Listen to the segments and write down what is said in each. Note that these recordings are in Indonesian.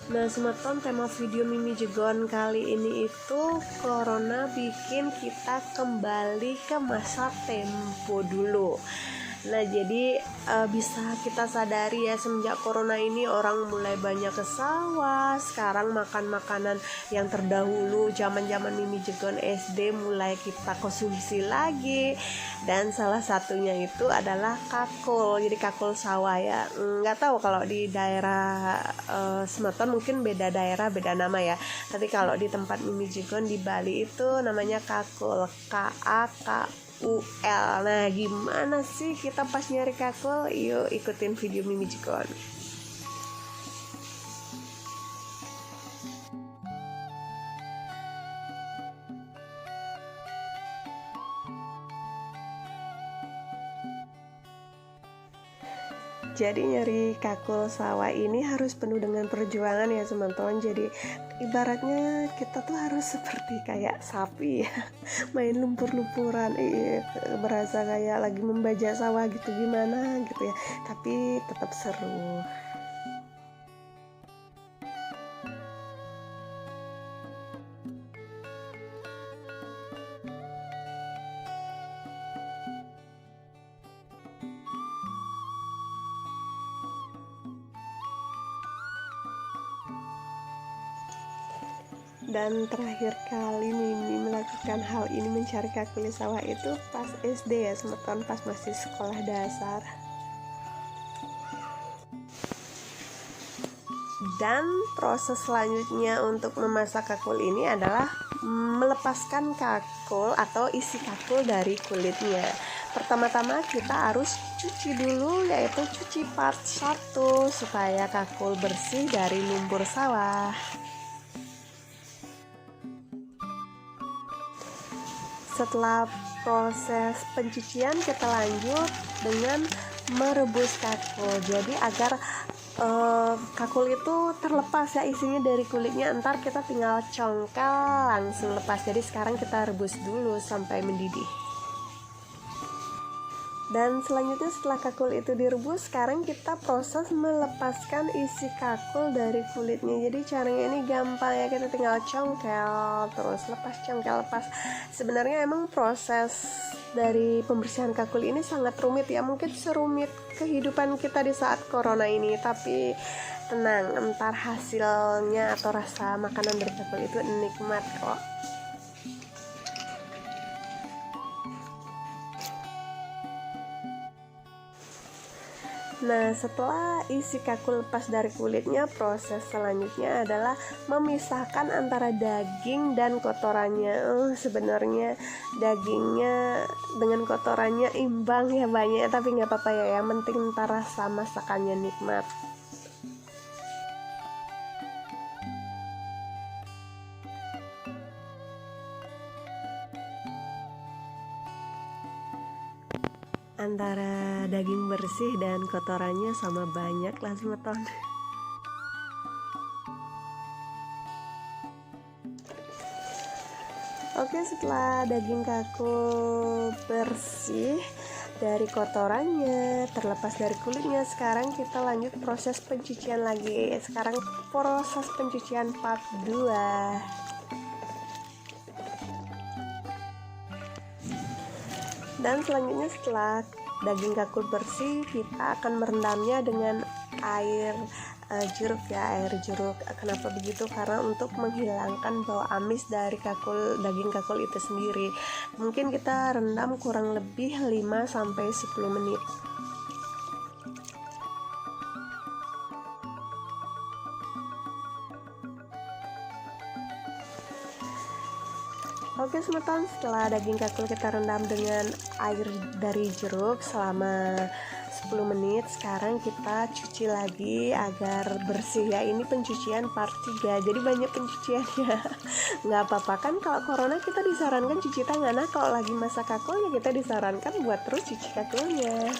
Nah, semeton tema video Mimi Jegon kali ini itu corona bikin kita kembali ke masa tempo dulu. Nah, jadi bisa kita sadari ya, semenjak corona ini orang mulai banyak ke sawah. Sekarang makan makanan yang terdahulu zaman-zaman Mimi Jegon SD mulai kita konsumsi lagi. Dan salah satunya itu adalah kakul. Jadi kakul sawah ya. Nggak tahu kalau di daerah Semeton mungkin beda daerah, beda nama ya. Tapi kalau di tempat Mimi Jegon di Bali itu namanya kakul, KAKUL. Nah, gimana sih kita pas nyari kakul? Yuk ikutin video Mimi Jegon. Jadi nyari kakul sawah ini harus penuh dengan perjuangan ya teman-teman. Jadi ibaratnya kita tuh harus seperti kayak sapi ya, main lumpur-lumpuran, berasa kayak lagi membajak sawah gitu, gimana gitu ya, tapi tetap seru. Dan terakhir kali Mimi melakukan hal ini, mencari kakul sawah, itu pas SD ya Semeton, pas masih sekolah dasar. Dan proses selanjutnya untuk memasak kakul ini adalah melepaskan kakul atau isi kakul dari kulitnya. Pertama-tama kita harus cuci dulu, yaitu cuci part 1 supaya kakul bersih dari lumpur sawah. Setelah proses pencucian, kita lanjut dengan merebus kakul. Jadi agar kakul itu terlepas ya isinya dari kulitnya, ntar kita tinggal congkel langsung lepas. Jadi sekarang kita rebus dulu sampai mendidih. Dan selanjutnya setelah kakul itu direbus, sekarang kita proses melepaskan isi kakul dari kulitnya. Jadi caranya ini gampang ya, kita tinggal congkel terus lepas, congkel lepas. Sebenarnya emang proses dari pembersihan kakul ini sangat rumit ya, mungkin serumit kehidupan kita di saat corona ini. Tapi tenang, entar hasilnya atau rasa makanan dari kakul itu nikmat kok. Nah, setelah isi kakul lepas dari kulitnya, proses selanjutnya adalah memisahkan antara daging dan kotorannya. Sebenarnya dagingnya dengan kotorannya imbang ya, banyak, tapi nggak apa-apa ya, yang penting ntar rasa masakannya nikmat. Antara daging bersih dan kotorannya sama banyak lah Semeton. Oke, setelah daging kakul bersih dari kotorannya, terlepas dari kulitnya, sekarang kita lanjut proses pencucian lagi. Sekarang proses pencucian part 2. Dan selanjutnya setelah daging kakul bersih, kita akan merendamnya dengan air jeruk ya, air jeruk. Kenapa begitu? Karena untuk menghilangkan bau amis dari daging kakul itu sendiri. Mungkin kita rendam kurang lebih 5-10 menit. Oke Semeton, setelah daging kakul kita rendam dengan air dari jeruk selama 10 menit, sekarang kita cuci lagi agar bersih ya. Ini pencucian part 3, jadi banyak pencuciannya. Nggak apa-apa kan, kalau corona kita disarankan cuci tangan. Nah, kalau lagi masak kakul ya kita disarankan buat terus cuci kakulnya.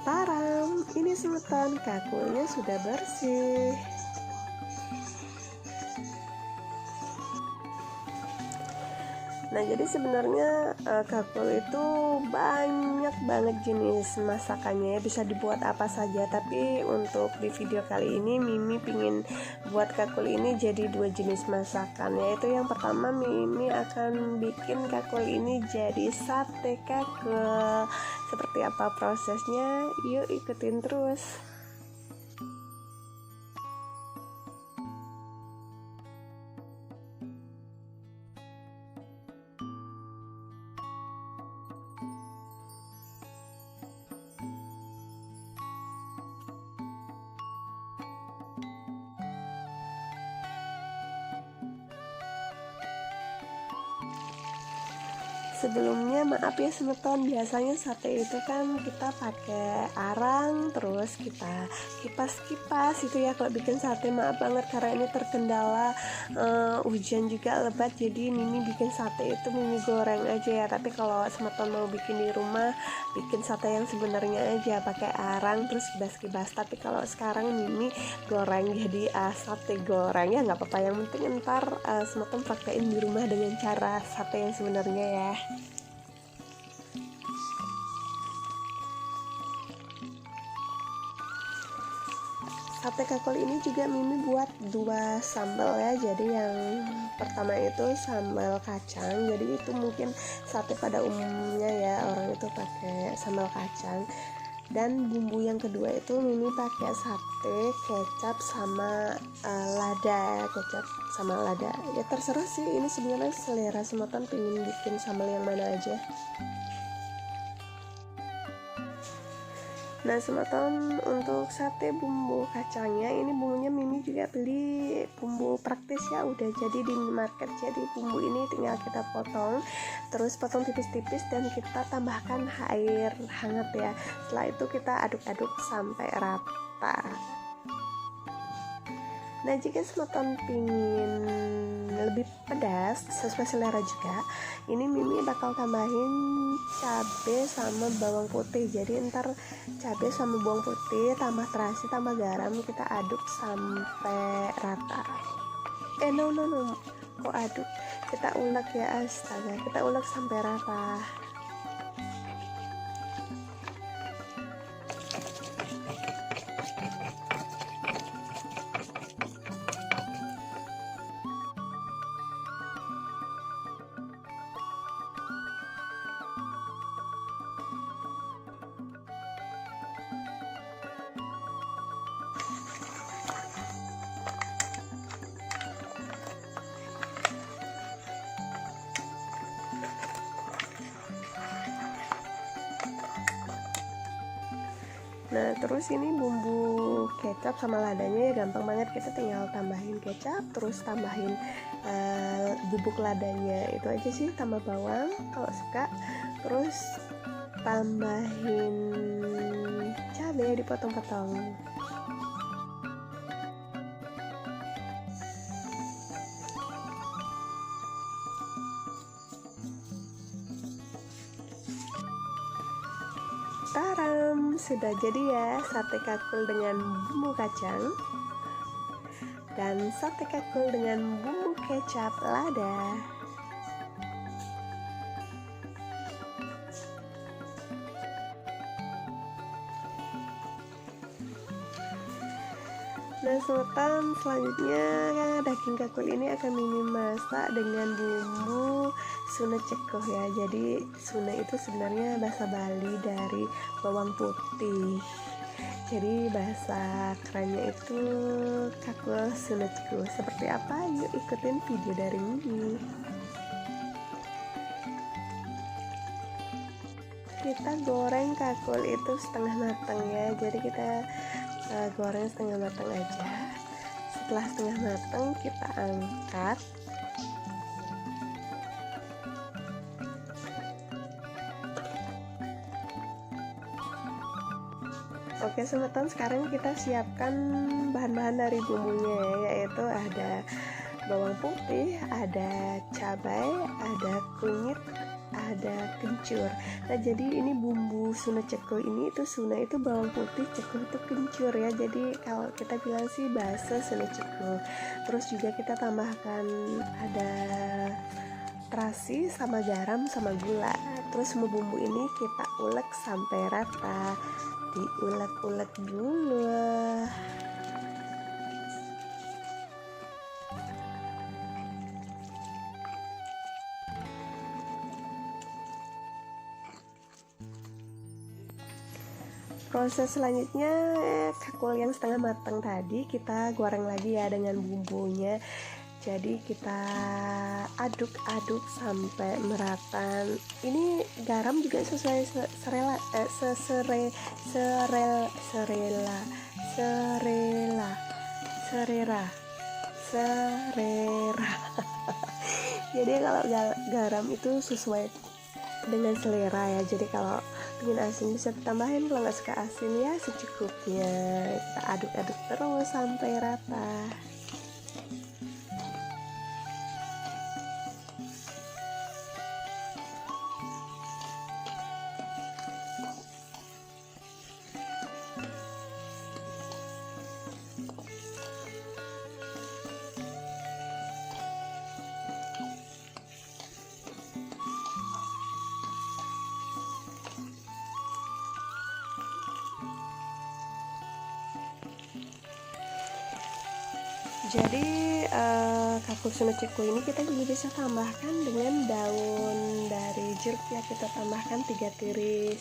Taram, ini Semeton, kakulnya sudah bersih. Nah jadi sebenarnya kakul itu banyak banget jenis masakannya ya, bisa dibuat apa saja. Tapi untuk di video kali ini Mimi pingin buat kakul ini jadi 2 jenis masakan, yaitu yang pertama Mimi akan bikin kakul ini jadi sate kakul. Seperti apa prosesnya? Yuk ikutin terus. Sebelumnya maaf ya semeton, biasanya sate itu kan kita pakai arang, terus kita kipas-kipas itu ya kalau bikin sate. Maaf banget karena ini terkendala hujan juga lebat, jadi Mimi bikin sate itu Mimi goreng aja ya. Tapi kalau semeton mau bikin di rumah, bikin sate yang sebenarnya aja pakai arang terus kibas-kibas. Tapi kalau sekarang Mimi goreng jadi sate goreng ya, nggak apa-apa, yang penting ntar semeton praktein di rumah dengan cara sate yang sebenarnya ya. Sate kakul ini juga Mimi buat 2 sambal ya. Jadi yang pertama itu sambal kacang, jadi itu mungkin sate pada umumnya ya, orang itu pakai sambal kacang. Dan bumbu yang kedua itu Mimi pakai sate, kecap sama lada, kecap sama lada. Ya terserah sih, ini sebenarnya selera semeton pengen bikin sambal yang mana aja. Nah semeton untuk sate bumbu kacangnya ini bumbunya Mimi juga beli bumbu praktis ya, udah jadi di minimarket. Jadi bumbu ini tinggal kita potong, terus potong tipis-tipis dan kita tambahkan air hangat ya. Setelah itu kita aduk-aduk sampai rata. Nah jika semeton pingin lebih pedas sesuai selera juga, ini Mimi bakal tambahin cabai sama bawang putih. Jadi ntar cabai sama bawang putih tambah terasi tambah garam, kita aduk sampai rata. No kok aduk, kita ulek ya, astaga, kita ulek sampai rata. Nah terus ini bumbu kecap sama ladanya ya gampang banget, kita tinggal tambahin kecap, terus tambahin bubuk ladanya, itu aja sih, tambah bawang kalau suka, terus tambahin cabai dipotong-potong. Taram, sudah jadi ya sate kakul dengan bumbu kacang dan sate kakul dengan bumbu kecap lada. Nah semeton, selanjutnya daging kakul ini akan Mimi masak dengan bumbu suna cekoh ya. Jadi suna itu sebenarnya bahasa Bali dari bawang putih. Jadi bahasa kerennya itu kakul suna cekoh. Seperti apa? Yuk ikutin video dari Mimi. Kita goreng kakul itu setengah matang ya. Jadi kita goreng setengah matang aja. Setelah setengah matang kita angkat. Oke semeton, sekarang kita siapkan bahan-bahan dari bumbunya ya, yaitu ada bawang putih, ada cabai, ada kunyit, ada kencur. Nah jadi ini bumbu suna cekoh ini, itu suna itu bawang putih, cekoh itu kencur ya. Jadi kalau kita bilang sih bahasa suna cekoh. Terus juga kita tambahkan ada terasi sama garam sama gula. Terus semua bumbu ini kita ulek sampai rata, diulek-ulek dulu. Proses selanjutnya, kakul yang setengah matang tadi kita goreng lagi ya dengan bumbunya. Jadi kita aduk-aduk sampai merata. Ini garam juga sesuai serela serera. Jadi kalau garam itu sesuai dengan selera ya. Jadi kalau ingin asin bisa ditambahin, kalau nggak suka asin ya secukupnya. Kita aduk-aduk terus sampai rata. Jadi kakul sunu ciku ini kita juga bisa tambahkan dengan daun dari jeruk ya. Kita tambahkan 3 tiris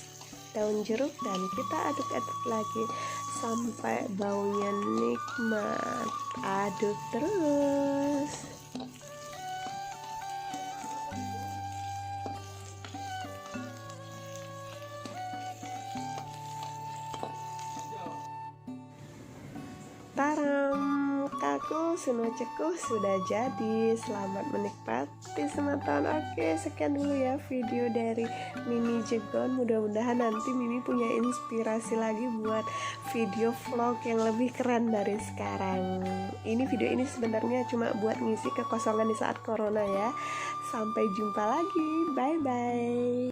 daun jeruk dan kita aduk-aduk lagi sampai baunya nikmat. Aduk terus. Taram! Kakul sunu ceku sudah jadi. Selamat menikmati semantan. Oke, sekian dulu ya video dari Mimi Jegon. Mudah-mudahan nanti Mimi punya inspirasi lagi buat video vlog yang lebih keren dari sekarang. Video ini sebenarnya cuma buat ngisi kekosongan di saat corona ya. Sampai jumpa lagi. Bye bye.